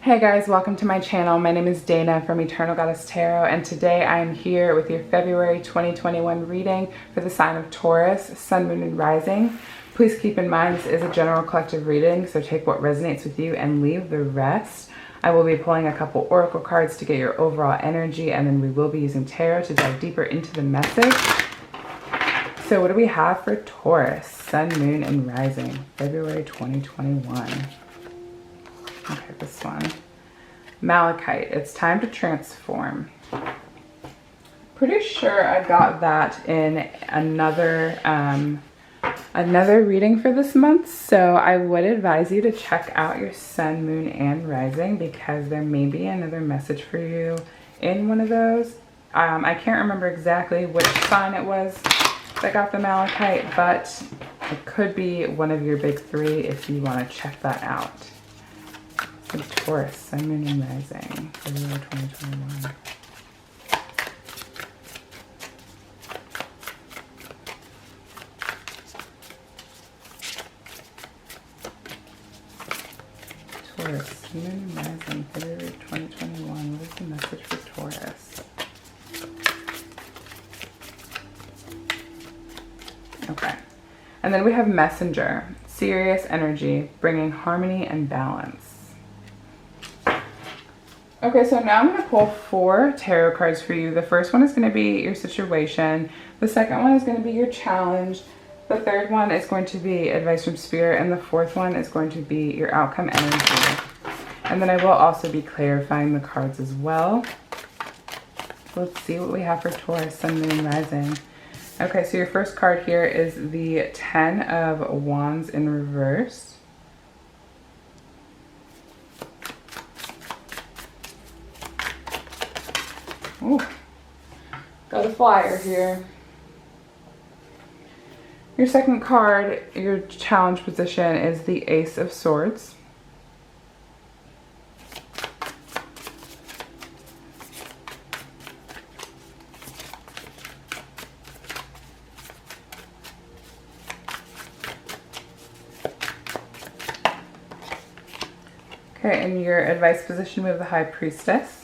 Hey guys, welcome to my channel. My name is Dana from Eternal Goddess Tarot, and today I am here with your February 2021 reading for the sign of Taurus, Sun, Moon, and Rising. Please keep in mind this is a general collective reading, so take what resonates with you and leave the rest. I will be pulling a couple oracle cards to get your overall energy, and then we will be using tarot to dive deeper into the message. So what do we have for Taurus, Sun, Moon, and Rising, February 2021? Okay, this one. Malachite, it's time to transform. Pretty sure I got that in another reading for this month, so I would advise you to check out your Sun, Moon, and Rising because there may be another message for you in one of those. I can't remember exactly which sign it was that got the Malachite, but it could be one of your big three if you want to check that out. Taurus, Sun, Moon, and Rising, February 2021. Taurus, Sun, Moon, and Rising, February 2021. What is the message for Taurus? Okay. And then we have Messenger, serious energy, bringing harmony and balance. Okay, so now I'm going to pull 4 tarot cards for you. The first one is going to be your situation. The second one is going to be your challenge. The third one is going to be advice from Spirit. And the fourth one is going to be your outcome energy. And then I will also be clarifying the cards as well. Let's see what we have for Taurus, Sun, Moon, and Rising. Okay, so your first card here is the 10 of Wands in reverse. Ooh, got a flyer here. Your second card, your challenge position, is the Ace of Swords. Okay, in your advice position, we have the High Priestess.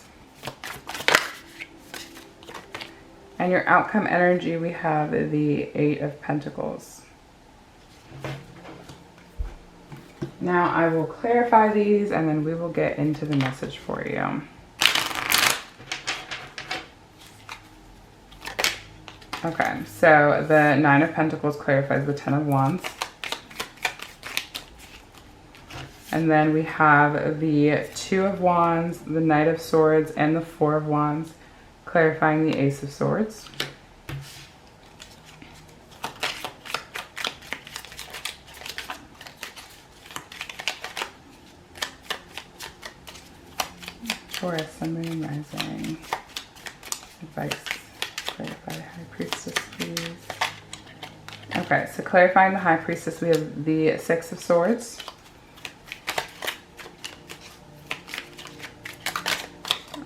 And your outcome energy, we have the 8 of Pentacles. Now I will clarify these and then we will get into the message for you. Okay, so the 9 of Pentacles clarifies the 10 of Wands. And then we have the 2 of Wands, the Knight of Swords, and the 4 of Wands, clarifying the Ace of Swords. Taurus, Sun, Moon, and Rising. Advice, clarify the High Priestess, please. Okay, so clarifying the High Priestess, we have the 6 of Swords.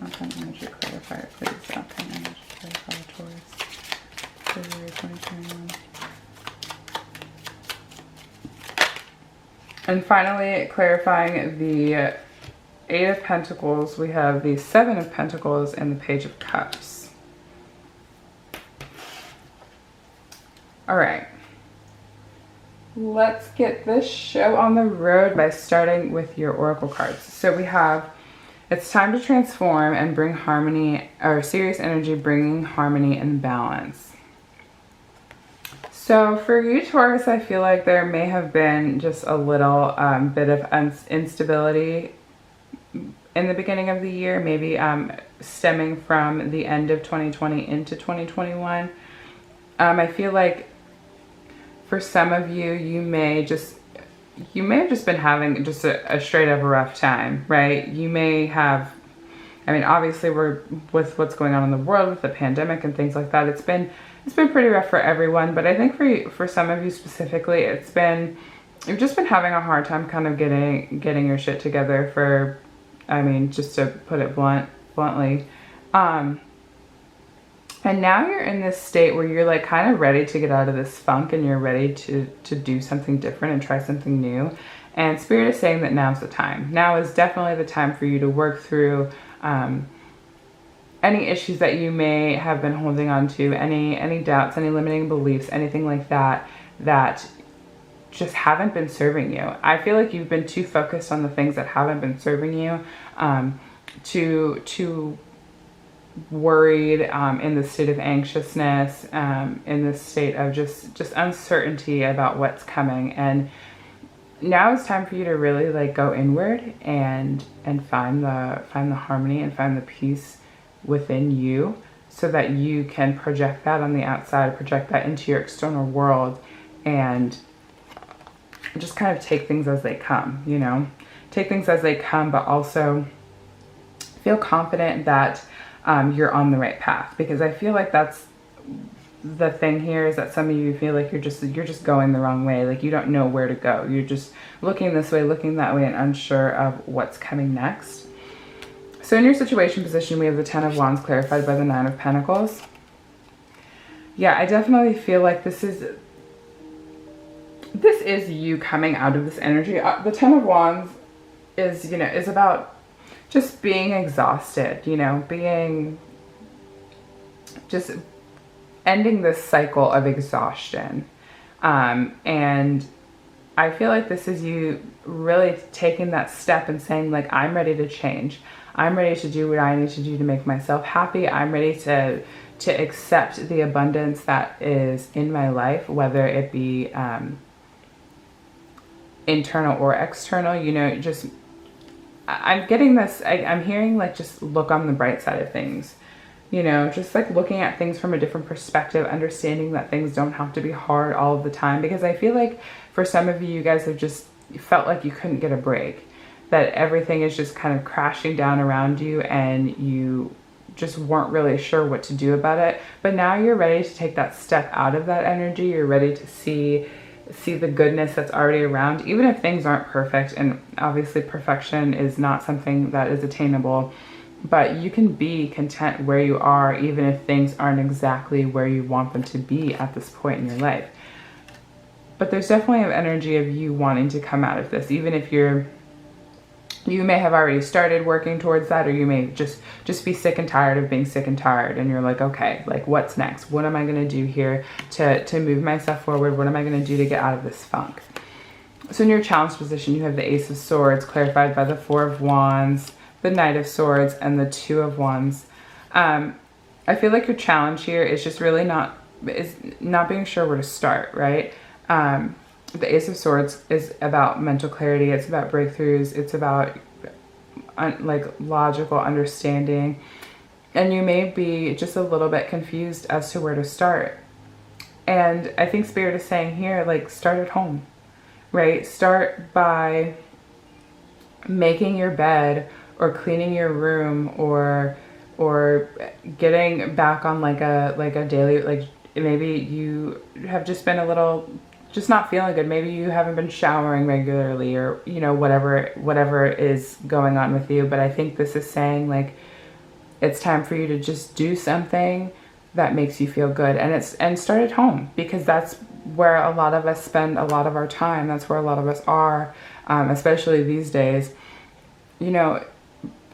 Okay, energy clarifier, please. Okay, energy clarifier, Taurus, February 2021. And finally, clarifying the 8 of Pentacles, we have the 7 of Pentacles and the Page of Cups. All right. Let's get this show on the road by starting with your oracle cards. So we have, it's time to transform and bring harmony, or serious energy, bringing harmony and balance. So for you, Taurus, I feel like there may have been just a little bit of instability in the beginning of the year, maybe stemming from the end of 2020 into 2021. I feel like for some of you, you may have just been having just a straight up rough time, right? You may have, I mean, obviously we're with what's going on in the world with the pandemic and things like that. It's been pretty rough for everyone, but I think for some of you specifically, you've just been having a hard time kind of getting your shit together for, I mean, just to put it bluntly. And now you're in this state where you're like kind of ready to get out of this funk and you're ready to do something different and try something new. And Spirit is saying that now's the time. Now is definitely the time for you to work through any issues that you may have been holding on to, any doubts, any limiting beliefs, anything like that, that just haven't been serving you. I feel like you've been too focused on the things that haven't been serving you, too worried, in the state of anxiousness, in this state of just uncertainty about what's coming. And now it's time for you to really like go inward and find the harmony and find the peace within you, so that you can project that on the outside, project that into your external world, and just kind of take things as they come, you know, take things as they come, but also feel confident that you're on the right path. Because I feel like that's the thing here, is that some of you feel like you're just going the wrong way. Like you don't know where to go. You're just looking this way, looking that way, and unsure of what's coming next. So in your situation position, we have the 10 of Wands clarified by the 9 of Pentacles. Yeah, I definitely feel like this is you coming out of this energy. The 10 of Wands is, you know, is about just being exhausted, you know, just ending this cycle of exhaustion. And I feel like this is you really taking that step and saying like, I'm ready to change. I'm ready to do what I need to do to make myself happy. I'm ready to accept the abundance that is in my life, whether it be internal or external. You know, just I'm getting this, I'm hearing like, just look on the bright side of things. You know, just like looking at things from a different perspective, understanding that things don't have to be hard all of the time. Because I feel like for some of you, you guys have just felt like you couldn't get a break, that everything is just kind of crashing down around you and you just weren't really sure what to do about it. But now you're ready to take that step out of that energy. You're ready to see the goodness that's already around, even if things aren't perfect. And obviously perfection is not something that is attainable. But you can be content where you are, even if things aren't exactly where you want them to be at this point in your life. But there's definitely an energy of you wanting to come out of this, even if you may have already started working towards that, or you may just be sick and tired of being sick and tired. And you're like, okay, like what's next? What am I going to do here to move myself forward? What am I going to do to get out of this funk? So in your challenge position, you have the Ace of Swords clarified by the 4 of Wands, the Knight of Swords, and the 2 of Wands. I feel like your challenge here is just really not being sure where to start, right? The Ace of Swords is about mental clarity. It's about breakthroughs. It's about like logical understanding. And you may be just a little bit confused as to where to start. And I think Spirit is saying here, like, start at home, right? Start by making your bed, or cleaning your room, or getting back on like a daily, like maybe you have just been a little just not feeling good. Maybe you haven't been showering regularly, or you know, whatever is going on with you. But I think this is saying like it's time for you to just do something that makes you feel good, and start at home, because that's where a lot of us spend a lot of our time. That's where a lot of us are, especially these days. You know,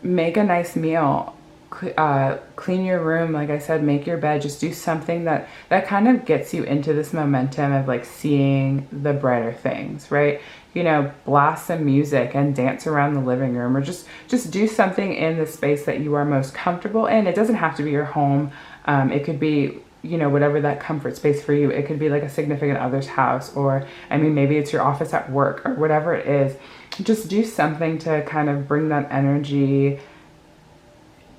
make a nice meal, clean your room, like I said, make your bed, just do something that kind of gets you into this momentum of like seeing the brighter things, right? You know, blast some music and dance around the living room, or just do something in the space that you are most comfortable in. It doesn't have to be your home. It could be, you know, whatever that comfort space for you. It could be like a significant other's house, or I mean, maybe it's your office at work, or whatever it is. Just do something to kind of bring that energy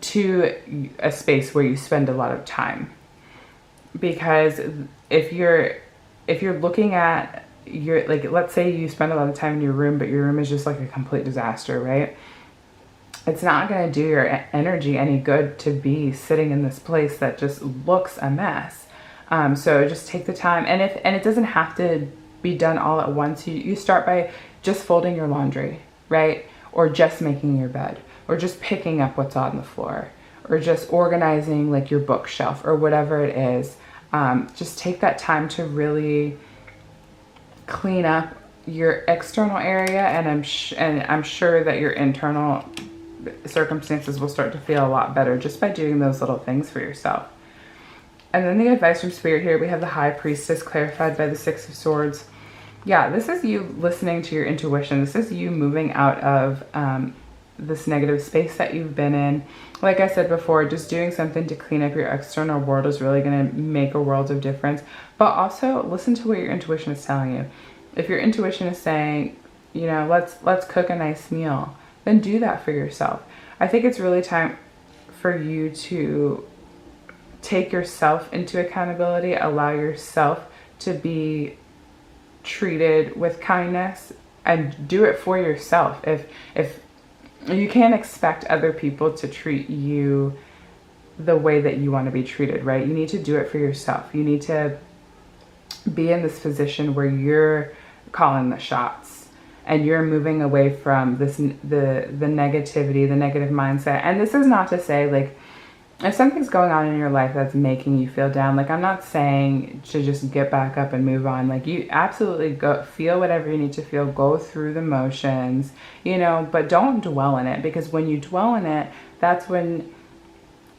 to a space where you spend a lot of time. Because if you're looking at your, like, let's say you spend a lot of time in your room, but your room is just like a complete disaster, right? It's not going to do your energy any good to be sitting in this place that just looks a mess. So just take the time, and it doesn't have to be done all at once. You start by just folding your laundry, right? Or just making your bed, or just picking up what's on the floor, or just organizing like your bookshelf, or whatever it is. Just take that time to really clean up your external area, and I'm sure that your internal circumstances will start to feel a lot better just by doing those little things for yourself. And then the advice from Spirit here, we have the High Priestess clarified by the Six of Swords. Yeah, this is you listening to your intuition. This is you moving out of this negative space that you've been in. Like I said before, just doing something to clean up your external world is really going to make a world of difference. But also listen to what your intuition is telling you. If your intuition is saying, you know, let's cook a nice meal, then do that for yourself. I think it's really time for you to take yourself into accountability, allow yourself to be treated with kindness, and do it for yourself. If you can't expect other people to treat you the way that you want to be treated, right? You need to do it for yourself. You need to be in this position where you're calling the shots and you're moving away from this the negativity, the negative mindset. And this is not to say, like, if something's going on in your life that's making you feel down, like, I'm not saying to just get back up and move on. Like, you absolutely go feel whatever you need to feel, go through the motions, you know, but don't dwell in it, because when you dwell in it, that's when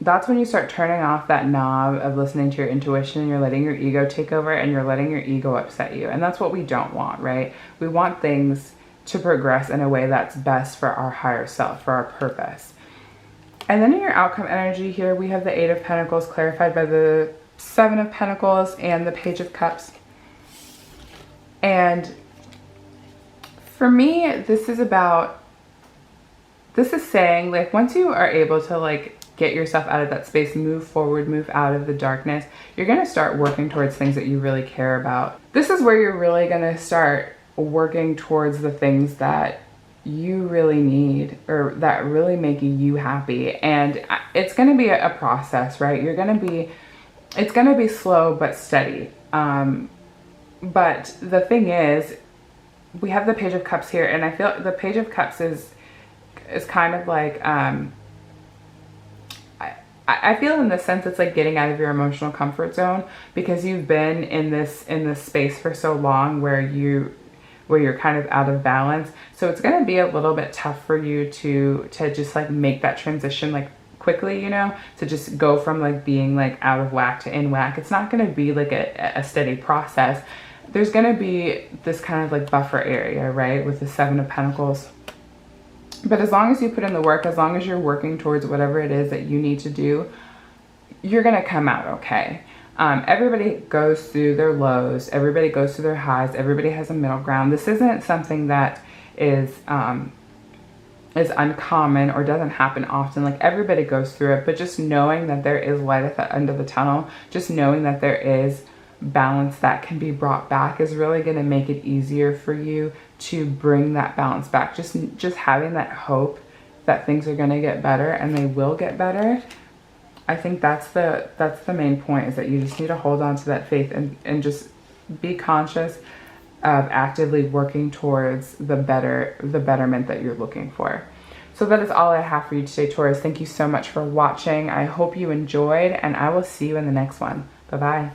you start turning off that knob of listening to your intuition, and you're letting your ego take over, and you're letting your ego upset you. And that's what we don't want, right? We want things to progress in a way that's best for our higher self, for our purpose. And then in your outcome energy here, we have the Eight of Pentacles clarified by the Seven of Pentacles and the Page of Cups. And for me, this is saying, like, once you are able to, like, get yourself out of that space, move forward, move out of the darkness, you're going to start working towards things that you really care about. This is where you're really going to start working towards the things that you really need, or that really make you happy. And it's going to be a process, right? It's going to be slow but steady. But the thing is, we have the Page of Cups here, and I feel the Page of Cups is kind of like, I feel in this sense it's like getting out of your emotional comfort zone, because you've been in this space for so long where you're kind of out of balance. So it's going to be a little bit tough for you to just, like, make that transition, like, quickly, you know, to just go from, like, being, like, out of whack to in whack. It's not going to be like a steady process. There's going to be this kind of, like, buffer area, right, with the Seven of Pentacles. But as long as you put in the work, as long as you're working towards whatever it is that you need to do, you're going to come out okay. Everybody goes through their lows. Everybody goes through their highs. Everybody has a middle ground. This isn't something that is uncommon or doesn't happen often. Like, everybody goes through it, but just knowing that there is light at the end of the tunnel, just knowing that there is balance that can be brought back, is really going to make it easier for you to bring that balance back. Just having that hope that things are going to get better, and they will get better. I think that's the main point, is that you just need to hold on to that faith and just be conscious of actively working towards the betterment that you're looking for. So that is all I have for you today, Taurus. Thank you so much for watching. I hope you enjoyed, and I will see you in the next one. Bye-bye.